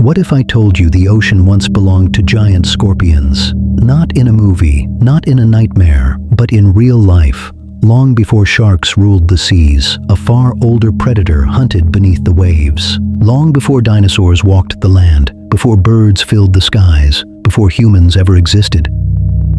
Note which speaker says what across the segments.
Speaker 1: What if I told you the ocean once belonged to giant scorpions? Not in a movie, not in a nightmare, but in real life. Long before sharks ruled the seas, a far older predator hunted beneath the waves. Long before dinosaurs walked the land, before birds filled the skies, before humans ever existed.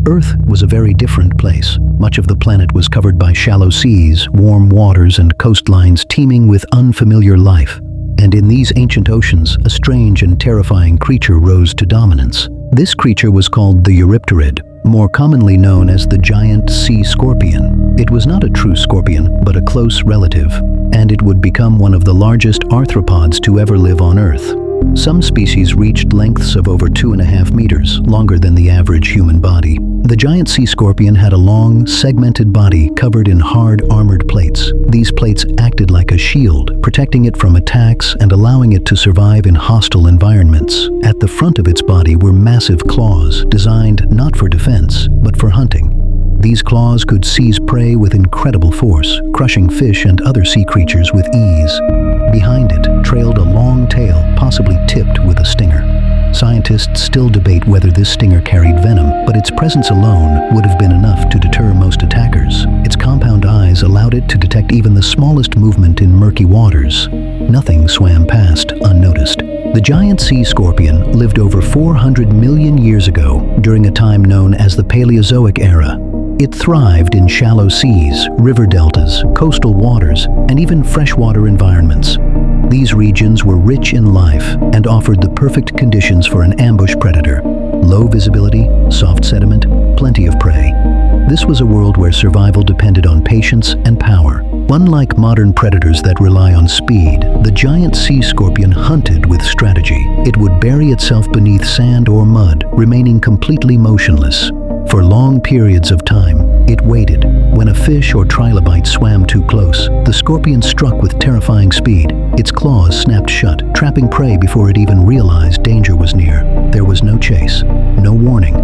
Speaker 1: Earth was a very different place. Much of the planet was covered by shallow seas, warm waters, and coastlines teeming with unfamiliar life. And in these ancient oceans, a strange and terrifying creature rose to dominance. This creature was called the Eurypterid, more commonly known as the giant sea scorpion. It was not a true scorpion, but a close relative, and it would become one of the largest arthropods to ever live on Earth. Some species reached lengths of over 2.5 meters, longer than the average human body. The giant sea scorpion had a long, segmented body covered in hard, armored plates. These plates acted like a shield, protecting it from attacks and allowing it to survive in hostile environments. At the front of its body were massive claws, designed not for defense, but for hunting. These claws could seize prey with incredible force, crushing fish and other sea creatures with ease. Behind it trailed a long tail, possibly tipped with a stinger. Scientists still debate whether this stinger carried venom, but its presence alone would have been enough to deter most attackers. Its compound eyes allowed it to detect even the smallest movement in murky waters. Nothing swam past unnoticed. The giant sea scorpion lived over 400 million years ago, during a time known as the Paleozoic era. It thrived in shallow seas, river deltas, coastal waters, and even freshwater environments. These regions were rich in life and offered the perfect conditions for an ambush predator. Low visibility, soft sediment, plenty of prey. This was a world where survival depended on patience and power. Unlike modern predators that rely on speed, the giant sea scorpion hunted with strategy. It would bury itself beneath sand or mud, remaining completely motionless. For long periods of time, it waited. When a fish or trilobite swam too close, the scorpion struck with terrifying speed. Its claws snapped shut, trapping prey before it even realized danger was near. There was no chase, no warning,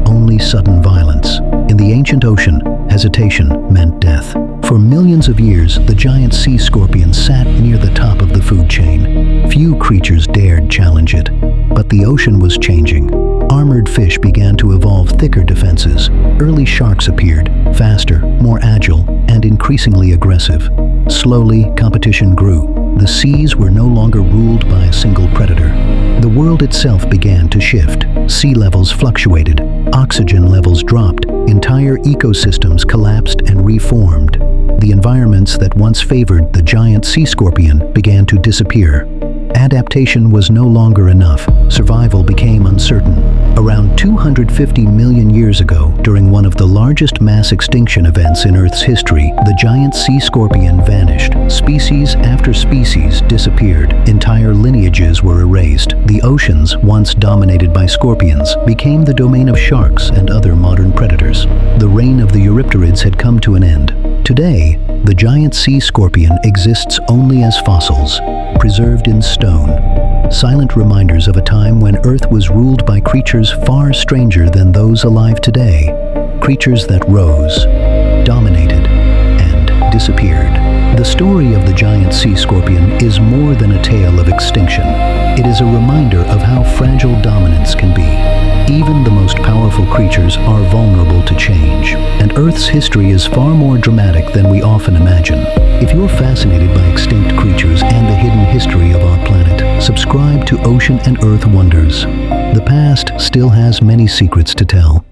Speaker 1: only sudden violence. In the ancient ocean, hesitation meant death. For millions of years, the giant sea scorpion sat near the top of the food chain. Few creatures dared challenge it, but the ocean was changing. Armored fish began to evolve thicker defenses. Early sharks appeared, faster, more agile, and increasingly aggressive. Slowly, competition grew. The seas were no longer ruled by a single predator. The world itself began to shift. Sea levels fluctuated, oxygen levels dropped, entire ecosystems collapsed and reformed. The environments that once favored the giant sea scorpion began to disappear. Adaptation was no longer enough. Survival became uncertain. Around 250 million years ago, during one of the largest mass extinction events in Earth's history, the giant sea scorpion vanished. Species after species disappeared. Entire lineages were erased. The oceans, once dominated by scorpions, became the domain of sharks and other modern predators. The reign of the Eurypterids had come to an end. Today, the giant sea scorpion exists only as fossils, preserved in stone. Silent reminders of a time when Earth was ruled by creatures far stranger than those alive today. Creatures that rose, dominated, and disappeared. The story of the giant sea scorpion is more than a tale of extinction. It is a reminder of how fragile dominance can be. Even the most powerful creatures are vulnerable to change, and Earth's history is far more dramatic than we often imagine. If you're fascinated by extinct creatures and the hidden history of our planet, subscribe to Ocean and Earth Wonders. The past still has many secrets to tell.